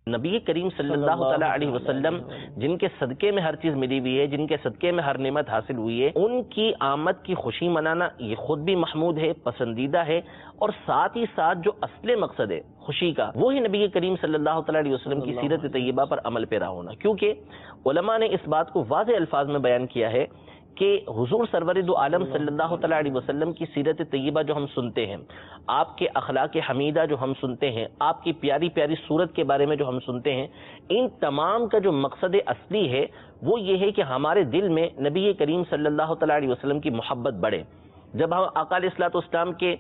نبی کریم صلی اللہ تعالیٰ علیہ وسلم جن کے صدقے میں ہر چیز ملی ہوئی ہے، جن کے صدقے میں ہر نعمت حاصل ہوئی ہے، ان کی آمد کی خوشی منانا یہ خود بھی محمود ہے، پسندیدہ ہے، اور ساتھ ہی ساتھ جو اصل مقصد ہے خوشی کا، وہی نبی کریم صلی اللہ تعالیٰ علیہ وسلم کی سیرت طیبہ پر عمل پیرا ہونا. کیونکہ علماء نے اس بات کو واضح الفاظ میں بیان کیا ہے کہ حضور سرور دو عالم صلی اللہ تعالیٰ علیہ وسلم کی سیرت طیبہ جو ہم سنتے ہیں، آپ کے اخلاق حمیدہ جو ہم سنتے ہیں، آپ کی پیاری پیاری صورت کے بارے میں جو ہم سنتے ہیں، ان تمام کا جو مقصد اصلی ہے وہ یہ ہے کہ ہمارے دل میں نبی کریم صلی اللہ تعالیٰ علیہ وسلم کی محبت بڑھے. جب ہم آقا علیہ الصلوۃ والسلام کے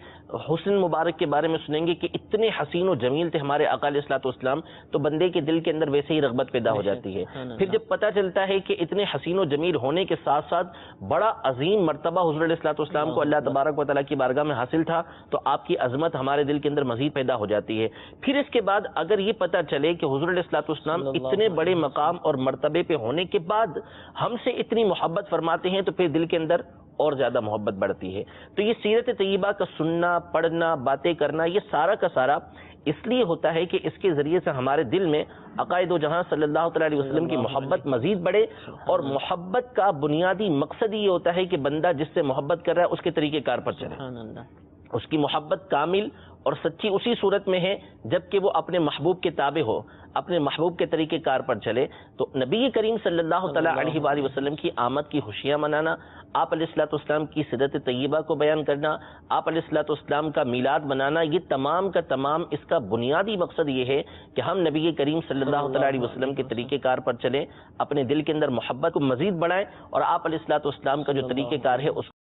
حسن مبارک کے بارے میں سنیں گے کہ اتنے حسین و جمیل تھے ہمارے آقا علیہ الصلوۃ والسلام، تو بندے کے دل کے اندر ویسے ہی رغبت پیدا ہو جاتی ہے. پھر جب پتہ چلتا ہے کہ اتنے حسین و جمیل ہونے کے ساتھ ساتھ بڑا عظیم مرتبہ حضور علیہ الصلوۃ والسلام کو اللہ تبارک و تعالیٰ کی بارگاہ میں حاصل تھا، تو آپ کی عظمت ہمارے دل کے اندر مزید پیدا ہو جاتی ہے. پھر اس کے بعد اگر یہ پتہ چلے کہ حضور علیہ الصلوۃ والسلام اتنے بڑے مقام اور مرتبے پہ ہونے کے بعد ہم سے اتنی محبت فرماتے ہیں، تو پھر دل کے اندر اور زیادہ محبت بڑھتی ہے. تو یہ سیرت طیبہ کا سننا، پڑھنا، باتیں کرنا، یہ سارا کا سارا اس لیے ہوتا ہے کہ اس کے ذریعے سے ہمارے دل میں عقائد و جہاں صلی اللہ تعالیٰ علیہ وسلم کی محبت مزید بڑھے. اور محبت کا بنیادی مقصد یہ ہوتا ہے کہ بندہ جس سے محبت کر رہا ہے اس کے طریقے کار پر چلے. اس کی محبت کامل اور سچی اسی صورت میں ہے جبکہ وہ اپنے محبوب کے تابع ہو، اپنے محبوب کے طریقے کار پر چلے. تو نبی کریم صلی اللہ تعالیٰ علیہ وآلہ وسلم کی آمد کی خوشیاں منانا، آپ علیہ الصلوۃ والسلام کی سیرت طیبہ کو بیان کرنا، آپ علیہ الصلوۃ والسلام کا میلاد منانا، یہ تمام کا تمام اس کا بنیادی مقصد یہ ہے کہ ہم نبی کریم صلی اللہ تعالیٰ علیہ وسلم کے طریقے کار پر چلیں، اپنے دل کے اندر محبت کو مزید بڑھائیں، اور آپ علیہ الصلوۃ والسلام کا جو طریقہ کار ہے اس